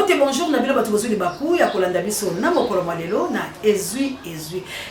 Mbote bonjour na bilo batu bozuli baku ya kolanda biso na mokolo malelo na ezui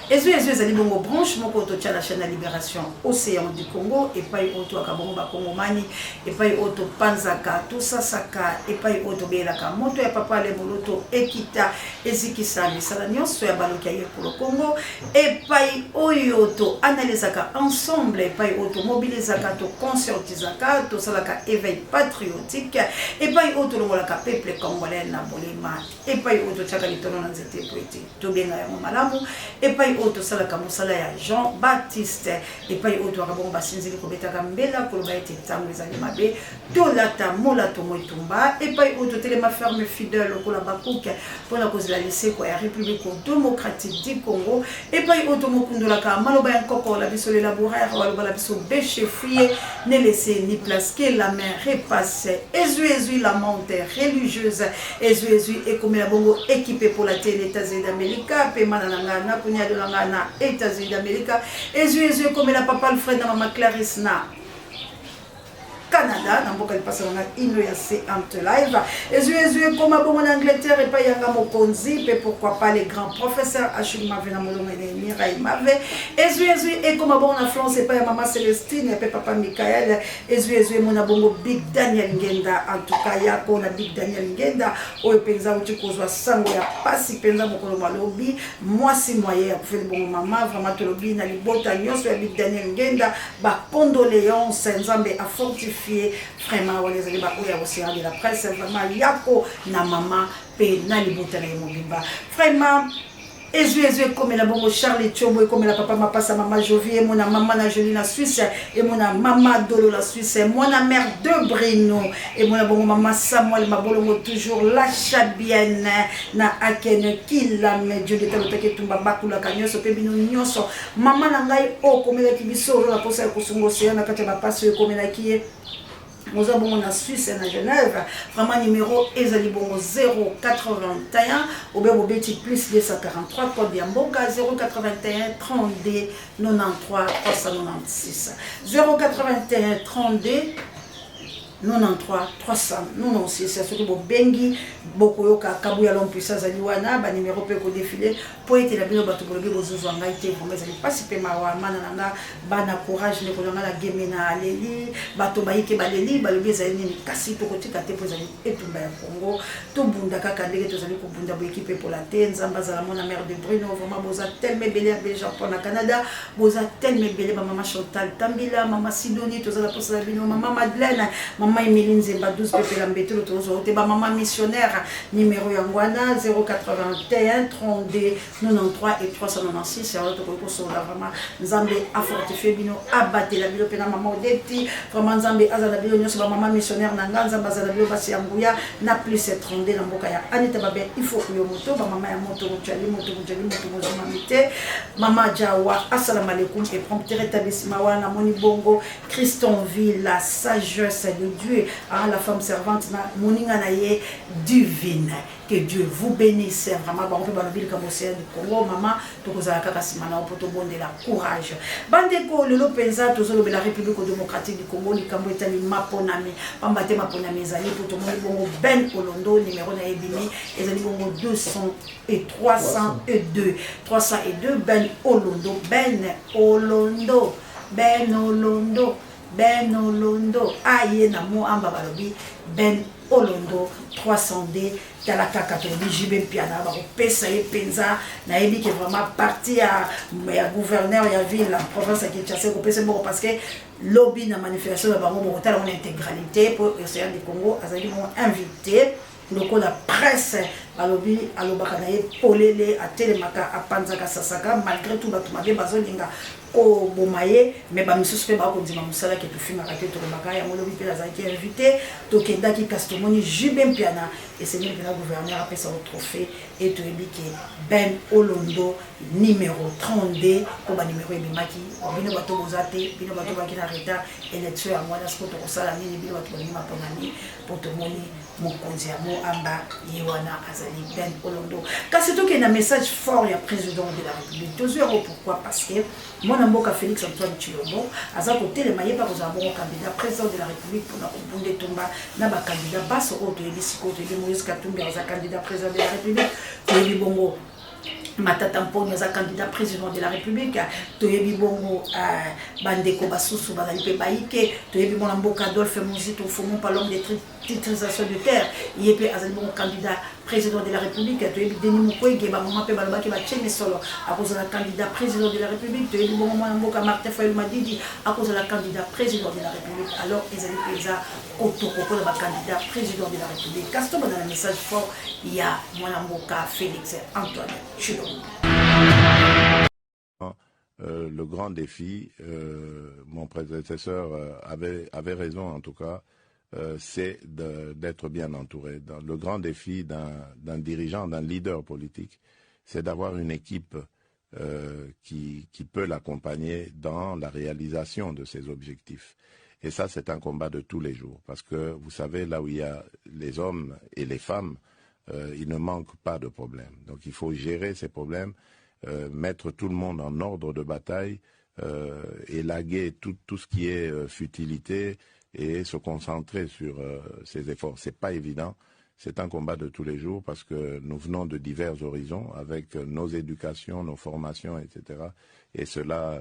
ezali bongo branche moko to tcha la chaîne Libération Océan du Congo et pai oto akabongo ba Kongomani et pai oto panzaka tout ça saka et pai oto belaka moto ya papa le moloto ekita ezikisa misala nyonso ya baloki ya pour Congo et pai oyoto analysaka ensemble et pai oto mobilisaka to conscientisaka to salaka éveil patriotique et pai oto longolaka peuple congolais na bolema et pai oto tchaka litono na nzete poeti to benga ya malamu et pai oto salaka mosala ya Jean Baptiste et pai oto akabongo basinzili kobetaka mbela koloba ete tango ezali mabe to lata mola to moitumba et pai oto telema ferme fidèle ko la bakuka pour la cause de la lycée ko ya République démocratique du Congo et pai oto mokundolaka maloba ya nkoko la biso le laboraire waloba la biso béché fouillé ne laisser ni place que la main repasse ezui la monte religieuse ezui et comme la bongo équipé pour la télé États-Unis d'Amérique pe mananga na kunya de na États-Unis d'Amérique ezui comme la papa Alfred na mama Clarisse na Canada, dans lequel passe une séance live. Et comme bon en Angleterre et pas yanga mokonzi, et pourquoi pas les grands professeurs Achille Mave na molongo et Mireille Mave. Et comme bon en France et pas maman Célestine et papa Michael. Et mon abongo Big Daniel Ngenda en tout cas ya ko na Big Daniel Ngenda o penza uti kozwa sango ya pasi penza mokolo malobi moi si moyen pour faire bon maman vraiment to lobi na libota nyonso ya Big Daniel Ngenda ba condoléances nzambe a fortifié vraiment les élèves à l'océan de la presse vraiment yako na mama pe na libota na mobimba vraiment ezui comme la bongo Charlie Chobo comme la papa mapasa mama Jovier mon maman na Jolie na Suisse et mon maman Dolo la Suisse mon mère de Brino et mon bongo maman Samuel mabolongo toujours la chabienne na akene kila me Dieu de talote tumba bakula kanyoso pe bino nyonso maman na ngai o comme la kibiso la posa ko sungo na kati ba passe comme la qui nous avons en Suisse et en Genève, vraiment numéro ezali bongo 081 ou bien beti plus 243 code Yamboka 081 32 93 396 081 32 93 396 c'est ce que bon bengi beaucoup yoka kabuya lompisa zaliwana ba numéro pe ko défiler pour être la bino bato bolobi bozuzo ngaite pour mes pas si pe mawa manana bana courage ne ko la gemena aleli bato bayike baleli balobi zali kasi to kotika te pour zali etumba ya Congo to bunda kaka ndenge to zali ko bunda bo équipe pour la nzamba za mona mère de Bruno vraiment boza tellement belle be Japon na Canada boza tellement belle ba maman Chantal Tambila maman Sidonie to zala pour la bino maman Madeleine maman Emeline Zemba 12 pepe la mbetelo to zo te ba maman missionnaire numéro yangwana 081 32 93 et 396 c'est autre ko so la vraiment nzambe a fortifié bino abattre la bino pena maman odeti vraiment nzambe azala bino nyoso ba maman missionnaire na nganza bazala bino basi yanguya na plus 32 na mboka ya Anita babe il faut que yo moto ba maman ya moto moto mozimamite maman Jawa assalamu alaikum et prompt rétablissement wana moni bongo Christonville la sagesse de Dieu à la femme servante na moninga na ye divine. Que Dieu vous bénisse vraiment bon pe banobili comme océan du Congo maman to kozala kaka simana o poto bonde la courage bandeko lelo penza to zolo la République démocratique du Congo likambo etani maponami pambate maponami ezali poto moni bongo Ben Olondo numéro na ebimi ezali bongo 200 et 302 Ben Olondo Ben Olondo aye na mo amba balobi Ben Olondo 300D talaka katolobi jibe piana ba pesa ye penza na yebi que vraiment parti à gouverneur ya ville la province qui chasse ko pesa mo parce que lobby na manifestation ba mo tala en intégralité pour l'océan du Congo azali mo invité loko la presse balobi alobaka na ye polele atelemaka apanzaka sasaka malgré tout bato mabe bazolinga ko bomaye mais ba misusu pe ba ko ndima musala ke tufinga ka te to baka ya molobi pe azaki invité to kenda ki kastomoni jubem piana et c'est même que la gouverneur a fait son trophée et to ebiki Ben Olondo numéro 32 ko ba numéro ebimaki bino bato bozate bino bato bakina retard élection ya mwana sko to kosala nini bino bato bani maponani pour to moni mokonzi ya moamba yewana azali Ben Olondo. Kasi toke na message fort ya président de la République. Tozuyako pourquoi? Parce que mwana mboka Félix Antoine Tshilombo aza kotelema ye pa kozala bongo candidat président de la République pour na kobunde tumba na ba candidat baso oyo toyebi sikoyo toyebi Moïse Katumbi aza candidat président de la République, toyebi bongo Matata Mponi aza candidat président de la République, toyebi bongo bandeko basusu bazali pe baike, toyebi mwana mboka Adolphe Muzito Fomon palom de titrisation de terre, yepe azali bongo candidat président de la République, toyebi Denis Mukwege ba mama pe balobaki ba tcheme solo à cause de la candidat président de la République, toyebi bongo mwana mboka Martin Fayulu Madidi à cause de la candidat président de la République. Alors ezali peza otoko la candidat président de la République. Kasto dans le message fort, il y a mwana mboka Félix Antoine Tshilombo. Le grand défi, mon prédécesseur avait raison en tout cas, c'est d'être bien entouré. Le grand défi d'un dirigeant, d'un leader politique, c'est d'avoir une équipe qui peut l'accompagner dans la réalisation de ses objectifs. Et ça, c'est un combat de tous les jours. Parce que, vous savez, là où il y a les hommes et les femmes, il ne manque pas de problèmes. Donc, il faut gérer ces problèmes, mettre tout le monde en ordre de bataille, élaguer tout ce qui est futilité et se concentrer sur ces efforts. C'est pas évident. C'est un combat de tous les jours parce que nous venons de divers horizons avec nos éducations, nos formations, etc. Et cela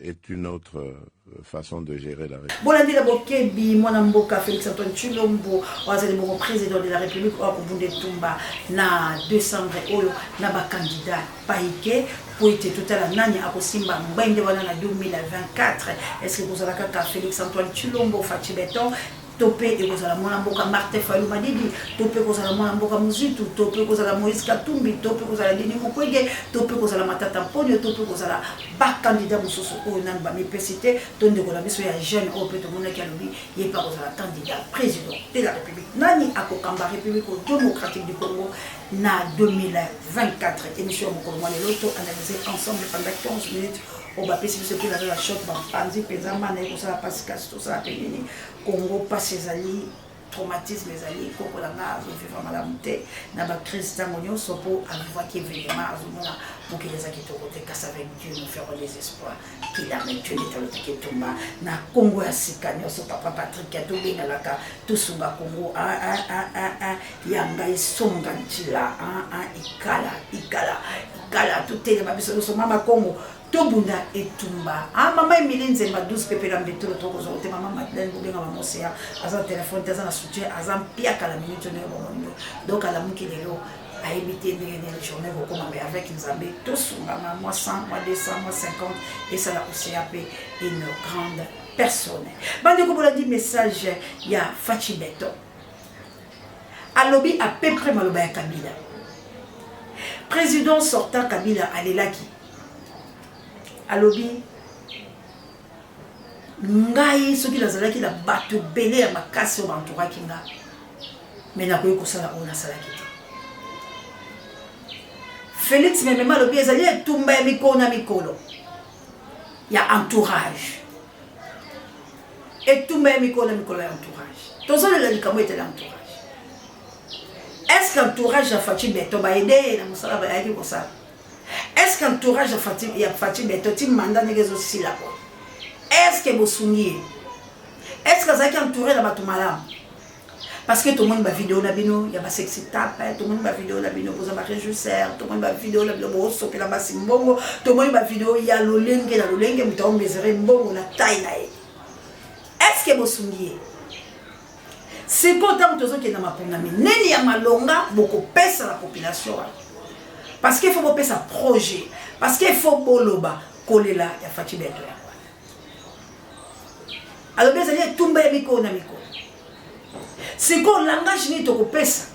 est une autre façon de gérer la République. Bolandi la bokebi mwana mboka Félix Antoine Tshilombo wazali bongo président de la République au Kubunde Tumba na décembre oyo na ba candidat paike pour être tout à la nani akosimba mbende wana na 2024. Est-ce que vous avez kaka Félix Antoine Tshilombo Fachi Beton Topé et kozala mwana mboka Martin Fayulu Madidi, topé kozala mwana mboka Muzitu, topé kozala Moïse Katumbi, topé kozala Denis Mukwege, topé kozala Matata Mponi, topé kozala ba candidat mususu oyo nan ba mipesité, tonde kola biso ya jeune au peut mona ki alobi ye pa kozala candidat président de la République. Nani akokamba République démocratique du Congo na 2024. Émission Mokolwa Leloto analysée ensemble pendant 15 minutes. On va passer ce que la choc va panzi pesama na ko sala pascal tout ça tenini Congo pas ses alliés traumatisme les alliés koko la na vivre malamute na ba crise tangonyo sopo avoir qui événement azumona pour que les akito côté casse avec Dieu nous faire des espoirs qu'il a mis Dieu dans le ticket tomba na Congo ya sikanyo so papa Patrick to benga laka to sunga Congo yanga isonga ntila ikala tout est mabiso so mama Congo Tobunda etumba mama Emilie ma 12 pepe la mbetolo to kozo te mama Madeleine bobenga mamosia aza téléphone aza na soutien aza piaka la minute ne bomondo donc ala muki lelo a évité de gagner les journées beaucoup mais avec Nzambe tout sunga moi 100 moi 200 moi 50 et ça la OCAP une grande personne bande ko bola di message ya Fachi Beton alobi à peu près maloba ya Kabila président sortant Kabila alelaki alobi ngai soki nazalaki na bato belé ya makasi o bantouraki nga mais nakoki kosala oyo nasalaki te Félix memema alobi ezali etumba ya mikolo na mikolo ya entourage etumba ya mikolo na mikolo ya entourage tozolela likambo eteli entourage est-ce que entourage ya Fachi Beton baede na mosala bayaki kosala. Est-ce qu'entourage de Fachi Beton ti mandat negezo sila quoi? Est-ce que bosungi? Est-ce que ça qui entouré la batumalam? Parce que tout le monde va vidéo la bino, il y a pas sexy tap, tout le monde va vidéo la bino pour ça réjouir, tout le monde va vidéo la bino pour soper la basse mbongo, tout le monde va vidéo il y a l'olenge muta mesurer mbongo la taille là. Est-ce que bosungi? C'est pourtant tout ça qui est dans ma pomami. Neni ya malonga beaucoup pèse la population. Parce qu'il faut faire un projet. Parce qu'il faut boloba kolela ya Fachi Beton. Alors bien ça tumba ya miko na miko. C'est qu'on langage ni to kopesa.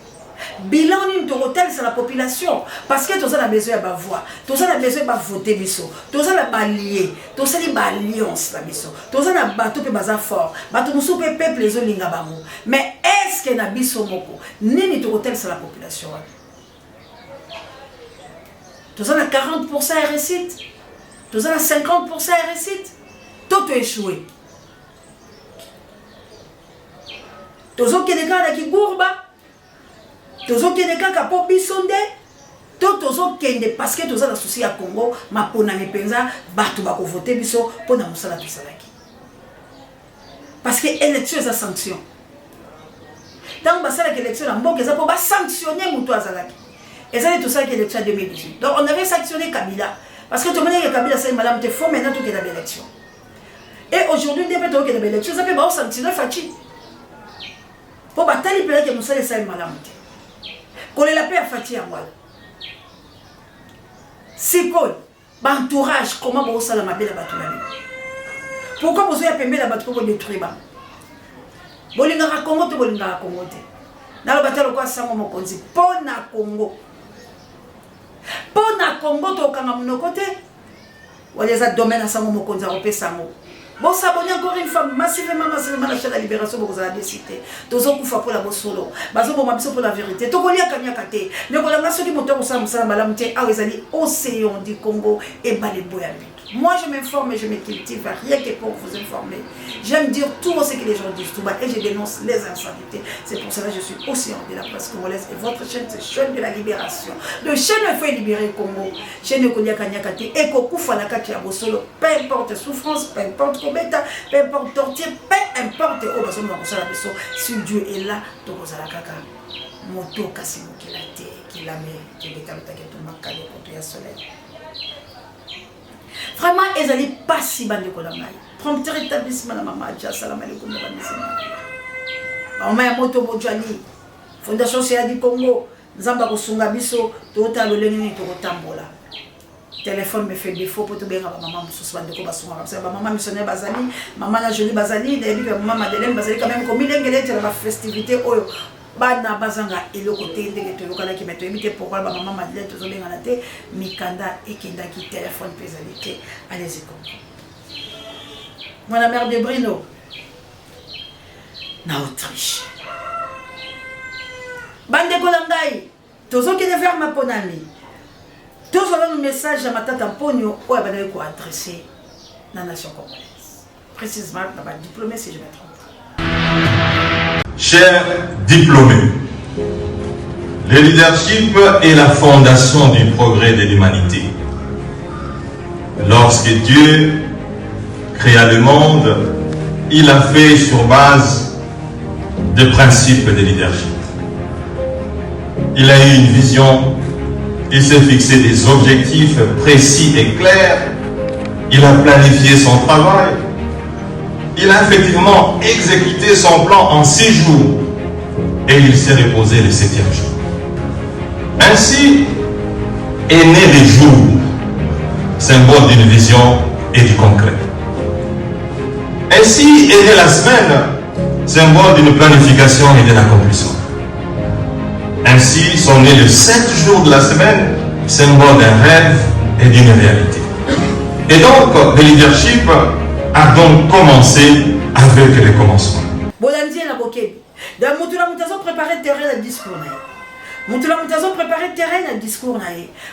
Bilan ni to hotel sur la population parce que tous a besoin de voix, tous a besoin de voter biso, tous a balier, tous a ba alliance la biso. Tous a bato pe baza fort, bato musu pe peuple les olinga bango. Mais est-ce que na biso moko ni to hotel sur la population? Tous en a 40% à réussite, tous en a 50% à réussite, tout est échoué. tozo keneka na Kigurba, tozo keneka ka po bisonde, tozo kende parce que toza na souci ya Congo, ma pona mipenza batu bako voter biso pona musala tosalaki. Parce que élection est sanction. Tant basala que élection na mboka za po ba sanctionner mutu azalaki. Et ça tout ça qui est l'élection 2018. Donc on avait sanctionné Kabila parce que tout le monde que Kabila c'est madame te faut maintenant tout qu'il y a l'élection. Et aujourd'hui depuis tout qu'il y a l'élection ça peut pas sanctionner Fachi. Pour batali pela que musala c'est madame te. Kolela la paix à Fachi en wala. C'est quoi entourage comment vous ça la mabela batulani. Pourquoi vous avez pembe la batu pour détruire ba? Bolinga Congo to bolinga Congo te. Na lo batalo kwa sango mokonzi pona Congo. Pona Congo to kanga munoko te. Waleza domaine à sango mokonzi a repé sango. Bon s'abonner encore une fois massivement la chaîne de la libération pour vous avez décidé. Tozo kufa pour la bosolo. Bazo bo mabiso pour la vérité. To kolia kanya kate. Ne kolanga soki moto ko sa malamu te awezali océan du Congo et baleboyambi. Moi je m'informe et je me cultive rien que pour vous informer. J'aime dire tout ce que les gens disent tout bas et je dénonce les insanités. C'est pour cela que je suis aussi en de la presse congolaise et votre chaîne c'est chaîne de la libération. Le chaîne il faut libérer le Congo. Chaîne de Kolia Kanyakate et Kokufa la Kati à Bosolo. Peu importe souffrance, peu importe cometa, peu importe torture, peu importe oh parce que si Dieu est là, to kozala kaka moto kasi mokila te kila me qui est calme taketo makale pour ya soleil. Vraiment, ils n'allaient pas si bien de Kolamai. Prompteur établissement la maman, salam alaikum. Maman, moto Bojani, Fondation Sia du Congo, Zamba Kosunga Biso, Tota Loleni, Totambola. Téléphone me fait défaut pour tout bien à maman, Moussouan de Kobasunga. Maman missionnaire Bazali, maman la jolie Bazali, maman Madeleine Bazali, quand même, comme il est la festivité, bana bazanga elokote ndenge to lokala ki meto ebite pourquoi ba maman Madeleine to zobenga na te mikanda ekenda ki téléphone pesalité allez-y comprendre moi la mère de Brino na Autriche bande kolangai tozo ke de faire ma ponami tozo le message à ma tata Ponyo ou ba na ko adresser na nation congolaise précisément dans ma diplômé si je me trompe. Chers diplômés, le leadership est la fondation du progrès de l'humanité. Lorsque Dieu créa le monde, il l'a fait sur base de principes de leadership. Il a eu une vision, il s'est fixé des objectifs précis et clairs, il a planifié son travail. Il a effectivement exécuté son plan en 6 jours et il s'est reposé le 7e jour. Ainsi est né le jour, symbole d'une vision et du concret. Ainsi est née la semaine, symbole d'une planification et de l'accomplissement. Ainsi sont nés les 7 jours de la semaine, symbole d'un rêve et d'une réalité. Et donc, le leadership a donc commencé avec le commencement. Bolandi na bokebi. Da mutula mutazo préparer terrain de discours na. Mutula mutazo préparer terrain de discours na.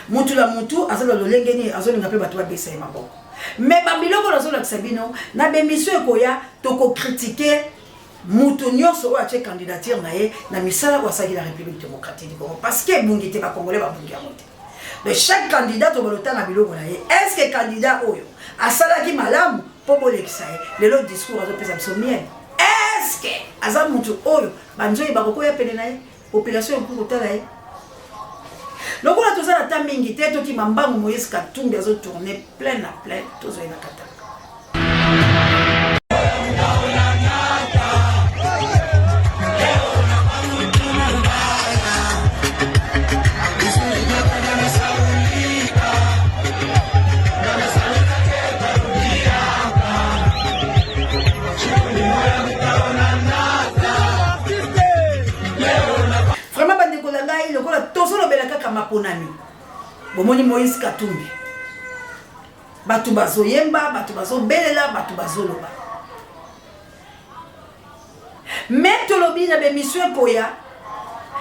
Mutula mutu azalo lolengeni azolo ngape batwa besa ya maboko. Mais babiloko azolo ksabino na bemission ekoya toko critiquer mutu nyonso o ache candidature na ye na misala kwa saki la République démocratique du Congo parce que bungité ba congolais ba bungi amote. De chaque candidat to bolota na biloko na ye. Est-ce que candidat oyo asalaki malamu pour le long discours à est-ce que Azamutu Oyo, Banjoy Baroko ya Penenae, population pour Talae? Le coup là, tout ça, la tamingi, tête qui m'embang, Moïse Katumbi, a tourné plein à plein, tous les Nakata. Maponami bomoni Moïse Katumbi batu bazo yemba batu bazo belela batu bazo loba mais tolobi na bemission koya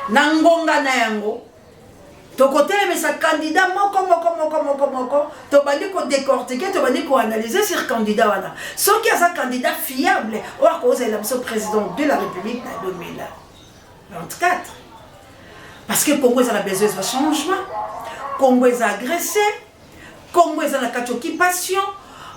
na ngonga na yango ton côté mais sa candidat moko to bandi ko décortiquer to bandi ko analyser sur candidat wana ce qui est un candidat fiable ou à cause de la président de la République en 2024 parce que Congo a besoin de changement, Congo est agressé, Congo est dans la occupation.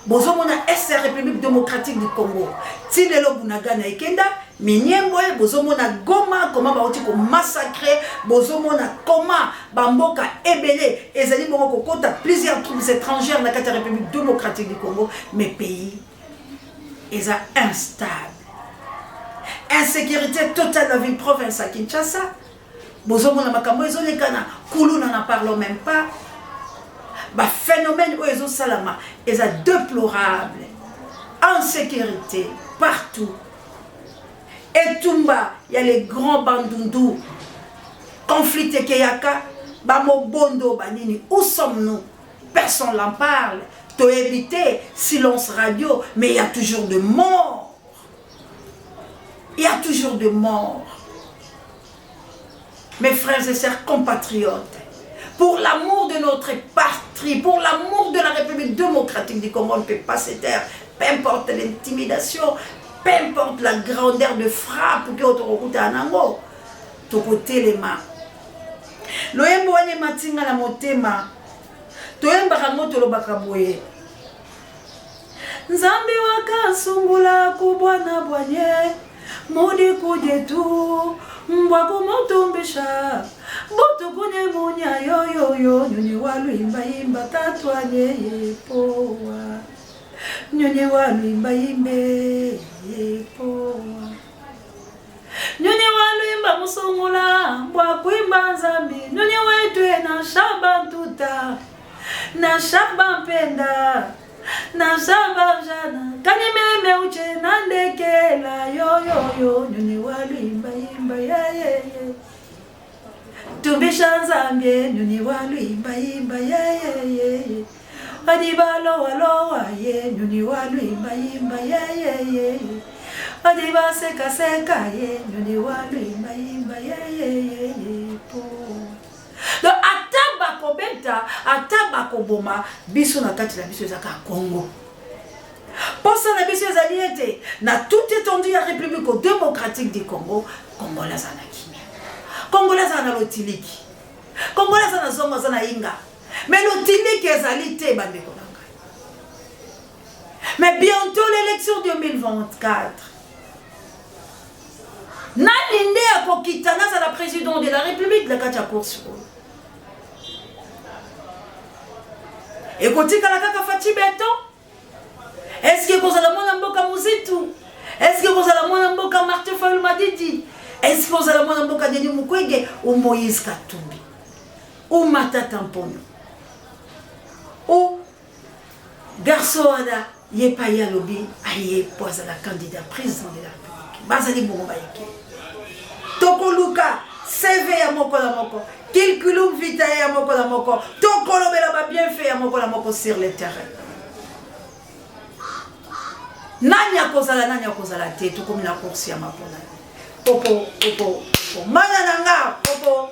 Bozomona est la République démocratique du Congo. Si les lobunaga na ekenda, minyemboye bozomona Goma comment ba oti ko massacrer, bozomona comment bamboka ebele ezali bongo kokota plusieurs troupes étrangères na la République démocratique du Congo, mais pays est instable. Insécurité totale dans la ville province à Kinshasa. Bozomona makambo ezolekana, Kuluna n'en parlons même pas. Bah, phénomène où ils ont salama, ils sont déplorables, en sécurité, partout. Et Tumba, il y a les grands bandundou, conflit Tekeyaka, Bamobondo, Banini, où sommes-nous? Personne n'en parle. Tu éviter, silence radio, mais il y a toujours de morts. Il y a toujours de morts. Mes frères et sœurs compatriotes, pour l'amour de notre patrie, pour l'amour de la République démocratique du Congo, on ne peut pas se taire. Peu importe l'intimidation, peu importe la grandeur de frappe que tu as en Ango. Tu côté les mains. Loyembo wane matinga la motema. Toyemba rango to lobakaboye. Nzambi waka sungula kubwana bwanye. Modi kujetu. Mbwako motombesha. Boto kune munya yo yo yo. Nyonye walu imba imba tatwa nye poa. Nyonye walu imba imbe poa. Nyonye walu imba musongula. Mbwako imba nzambi. Nyonye wetwe na shaba tuta. Na shaba mpenda. Na shaba jana. Kani meme uche nandekela. Yo yo yo. Nyonye walu imba imba ye. Tumbisha nzambie nyoni walu imba imba ye. Adibalo walowa ye nyoni walu imba imba ye. Adiba seka seka ye nyoni walu imba imba ye. Donc ataba kobeta ataba koboma biso na kati la biso ezaka Congo. Posa na biso ezaliete na toute étendue ya République démocratique du Congo, Congolais zanaki. Congolais zana lotiliki. Congolais zana zongo zana inga. Mais lotiliki ezalité bandeko nanga. Mais bientôt l'élection 2024. Nani nde akokitana za la président de la République la kati ya course. Et kotika la kaka Fati Beto. Est-ce que kozala mona mboka Muzitu? Est-ce que kozala mona mboka Martin Fayulu Madidi? Est-ce que vous allez voir un Denis Mukwege ou Moïse Katumbi ou Matata Mponyo ou Garçoada Yepaya Lobi aye poise la candidat président de la République Bazali Bongobaïke Toko Luka CV ya moko la moko Kilkulum Vita ya moko la moko Toko Lobela ba bien fait ya moko la moko sur le terrain Nanya kozala te Toko mina course ya mapona Popo, mana nanga, popo,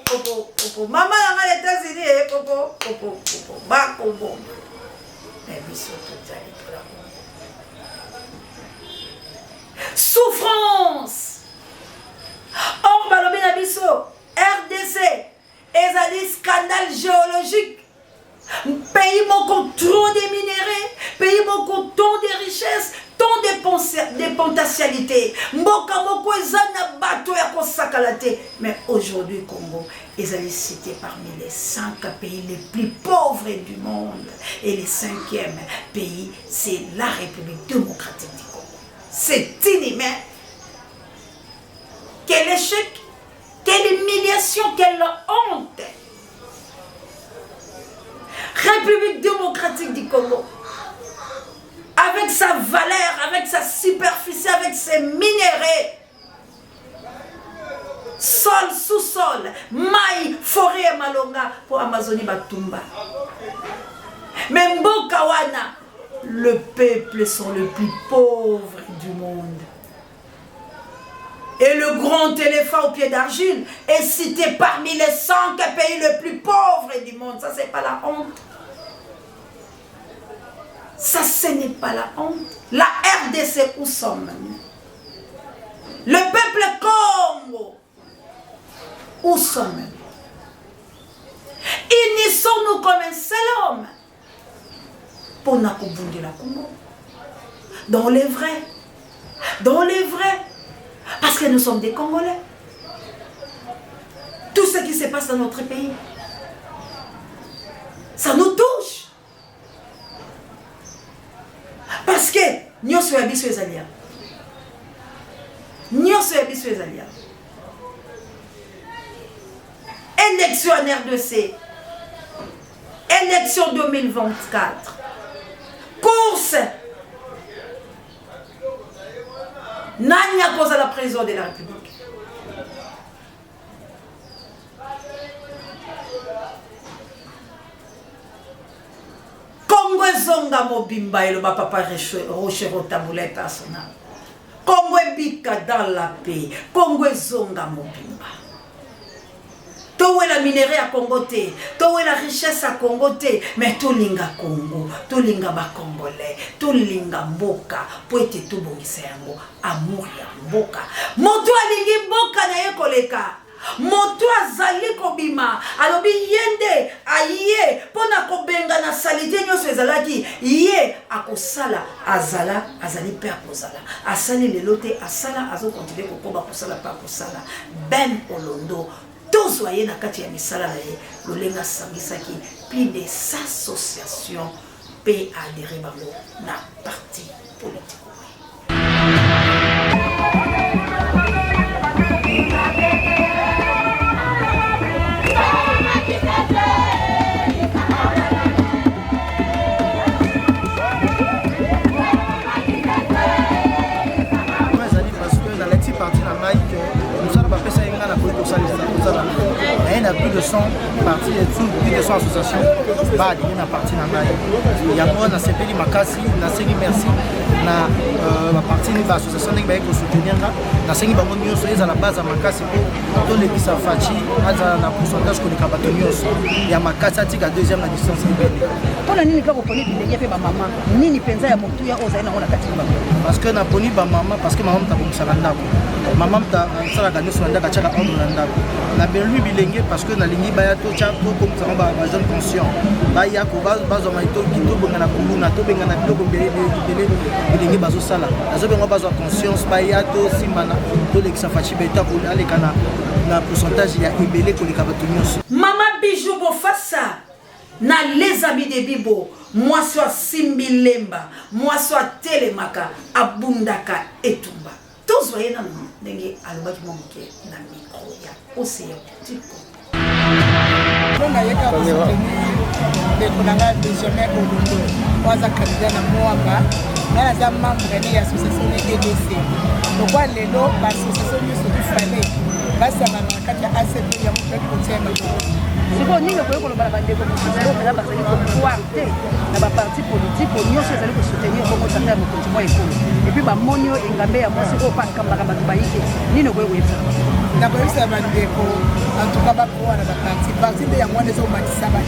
maman nanga les États-Unis, popo, bako bon. Mais biso totali pour la souffrance. Or balobi na biso, RDC, ezali scandale géologique. Pays moko trop de minéraux, pays moko tant de richesses, tant de potentialités. Mboka moko ezana bato ya kosakalate. Mais aujourd'hui Congo est cité parmi les 5 pays les plus pauvres du monde. Et le 5e pays, c'est la République démocratique du Congo. C'est inhumain. Quel échec, quelle humiliation, quelle honte. République démocratique du Congo, avec sa valeur, avec sa superficie, avec ses minéraux, sol, sous-sol, maïs, forêt et malonga pour Amazonie Batumba. Mais Mbokawana, le peuple sont les plus pauvres du monde. Et le grand éléphant au pied d'argile est cité parmi les 5 pays les plus pauvres du monde. Ça, c'est pas la honte. Ça, ce n'est pas la honte. La RDC, où sommes-nous? Le peuple Congo, où sommes-nous? Unissons-nous comme un seul homme pour nous de la Congo. Dans les vrais. Dans les vrais. Parce que nous sommes des Congolais. Tout ce qui se passe dans notre pays, ça nous touche. Parce que nous sommes les alliés. Nous sommes les alliés. Élection en RDC. Élection 2024. Course. Nani à cause de la présidence de la République. Congo zonga mobimba et le papa rocher rotabule personnel. Congo bika dans la paix. Congo zonga mobimba. Tout est la minerai à Congo té, tout est la richesse à Congo té, mais tout linga Congo, tout linga ba Congolais, tout linga mboka, pour être tout bon isengo, amour ya mboka. Moto alingi mboka na ye koleka. Moto azali kobima, alobi yende aye pona kobenga na salite nyoso ezalaki ye akosala azali pe akozala asali lelote asala azo continuer kokoba kosala pa kosala Ben Olondo. Tous voyez na kati ya misala na ye lolenga sangisaki puis des associations pe adhérer bango na parti politique. Il y a plus de 100 partis, plus de 100 associations, il y a une partie dans il y a moi dans CPI Makasi, dans CPI Merci, dans la partie de l'association qui va soutenir, dans CPI Bangonio, c'est à la base à Makasi pour les Bisafachi, à la pourcentage que les Kabatonios, il y a Makasi à deuxième la distance. Parce que Naponi maman, parce que maman t'a bon salanda, maman t'a salagano salanda kachaka ordre landa. Na belu bilenge parce que na lingi bayato chapo comme ça ba jeune conscient. Ba ya ko ba zo maito kito bonga na kumuna to benga na biloko belé bilenge bazo sala. Azo benga bazo conscience ba ya to simana to lekisa fachi beta ko ale kana na pourcentage ya ebelé ko likabatunyo. Mama bijou bo fassa. Na les amis de Bibo, moi soit Simbilemba, moi soit Telemaka, Abundaka Etumba. Tous voyez dans le dengue albaki moké na micro ya océan tipo. On a yaka de konanga de jamais au Lundo. Waza candidat na Moamba, na za membre de l'association EDC. Donc quoi les lots l'association du fallait. Basta na kati ya ACP ya mpe kutema. Siko ninga koyoko loba bandeko muzalo kala bazali ko pouvoir te na ba parti politique nyonso ezali ko soutenir Congo Sata ya mokonzi mo ekolo et puis ba monio engambe ya mwasi ko pa kamba kamba tubayike nino koyoko yesa na koyesa bandeko en tout cas ba pouvoir na ba parti de ya mwana zo matisa ba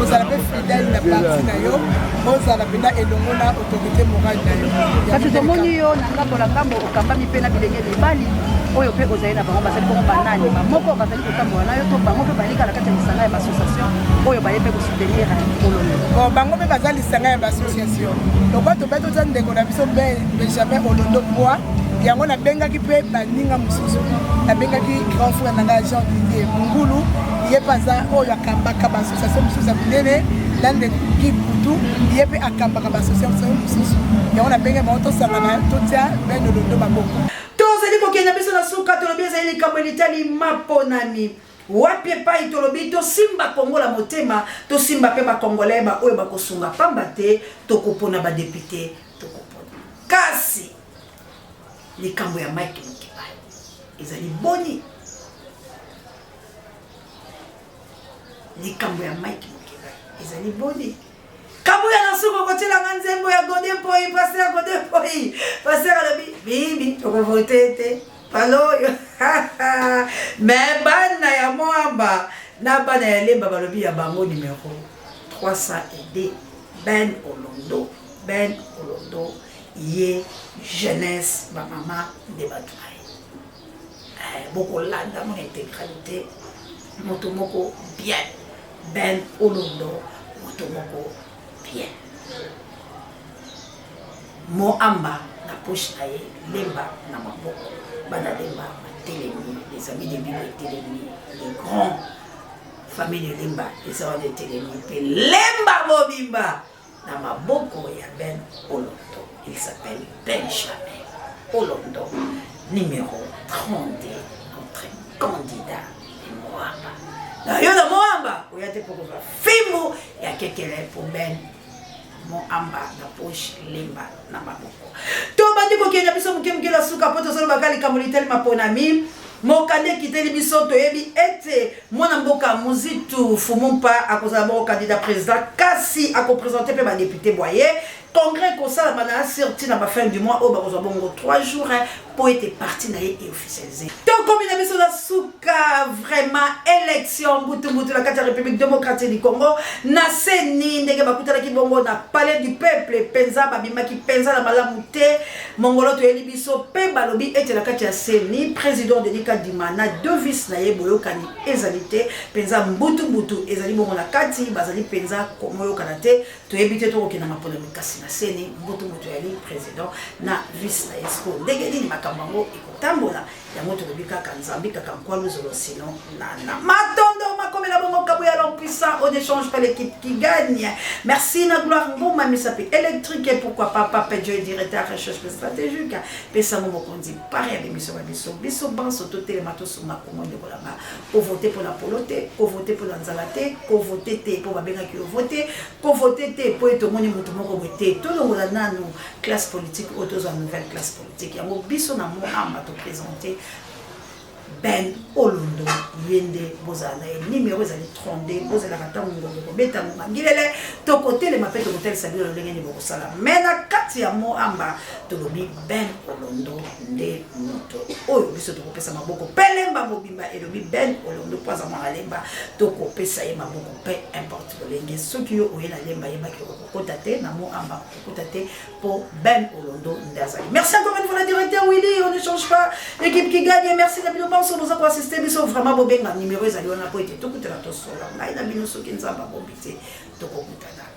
ozala pe fidèle na parti na yo ozala pena elongo na autorité morale na yo kasi to monio na ngambo la ngambo okamba mi pena bilenge libali oyo pe ozali na bango bazali bongo banani moko bazali kotambola nayo to bango pe balika na kati ya lisanga ya association oyo baye pe ko soutenir Olondo bon bango pe bazali lisanga ya association donc to beto za ndeko na biso be Benjamin Olondo poa yango na bengaki pe baninga mususu na bengaki grand frère na Jean Didier Mungulu ye paza oyo akambaka ba association mususu binene lande kibutu ye pe akambaka ba association mususu yango na benga moto sangana to tia ben Olondo baboko tozeli kokenya biso na suka tolobi ezali likambo elitali maponami wapi epai tolobi tosimba Kongo la motema tosimba pe bakongolais ba oyo bakosunga pamba te tokopona badepute tokopona kasi likambo ya Mike Mukibai ezali boni likambo ya Mike Mukibai ezali boni kabuya na suko kotela nganzembo ya Godepoi passer Godepoi passer la bibi toko voter te alors mais bana ya moamba na bana ya lemba balobi ya bango numéro 302 Ben Olondo ye jeunesse ba mama de batwaye beaucoup landa mon intégralité motomoko bien Ben Olondo motomoko bien mo amba na poche na ye lemba na maboko bana lemba telemi les amis de Bible telemi les grands famille de lemba les amis de telemi pe lemba mobimba na maboko ya Ben Olondo. Il s'appelle Benjamin Olondo, numéro 32, notre candidat de Moamba. Na yo na Moamba, où il y a des pour Fimo, il y a quelqu'un pour Ben Moamba na poche lemba na maboko. To bandi ko kenya biso mukemke la suka poto solo bakali kamuliteli maponami. Mokande kiteli biso toyebi ete mwana mboka muzitu fumumpa akozala bo candidat président kasi akoprésenter pe ba député boyer congrès ko sala bana sorti na ba fin du mois au bakozwa bongo 3 jours pour être parti na et officialisé. Donc comme il a mis sur la souka vraiment élection butu la carte République démocratique du Congo na seni ndenge bakutala ki bongo na palais du peuple penza babima ki penza na malamu te mongolo to yeli biso pe balobi ete la carte ya seni président de Kadima na deux vice na ye boyokani ezalité penza mbutu ezali bongo na kati bazali penza komo yokana te to yebite to kokina mapona mikasi na seni mbutu yali président na vice na esko ndenge nini makambango ikotambola ya moto lobika kanzambi kaka kwa luzolo sinon na matondo makomela bongo kabuya l'impuissant on échange pas l'équipe qui gagne merci na gloire ngoma misapi électrique et pourquoi pas papa Dieu directeur recherche stratégique pesa mo kondi pare avec biso banso totele matoso makomondo kolanga ko voter pour la polote ko voter pour la nzalate ko voter te pour babenga ki voter ko voter te pour eto moni mutu moko bote to longola nanu classe politique autozo nouvelle classe politique ya mo biso na mo amba to présenter Ben Olondo yende bozala numéro ezali 32 bozala katango ngombe beta ngilele to côté le mapeto hotel sabilo lolenge ni bokosala mais na kati ya mo amba to lobi Ben Olondo nde moto oyo biso to kopesa maboko pelemba mobimba elobi Ben Olondo poza mwa lemba to kopesa ye maboko peu importe lolenge soki yo oyena lemba yeba ki kokota te na mo amba kokota te pour Ben Olondo ndazali. Merci encore une fois la directeur Willy, on ne change pas l'équipe qui gagne. Merci la bino banso nous a assisté biso vraiment bobenga numéro ezali wana po ete to kutela to sola ngai na bino soki nzamba bobite to kokutana.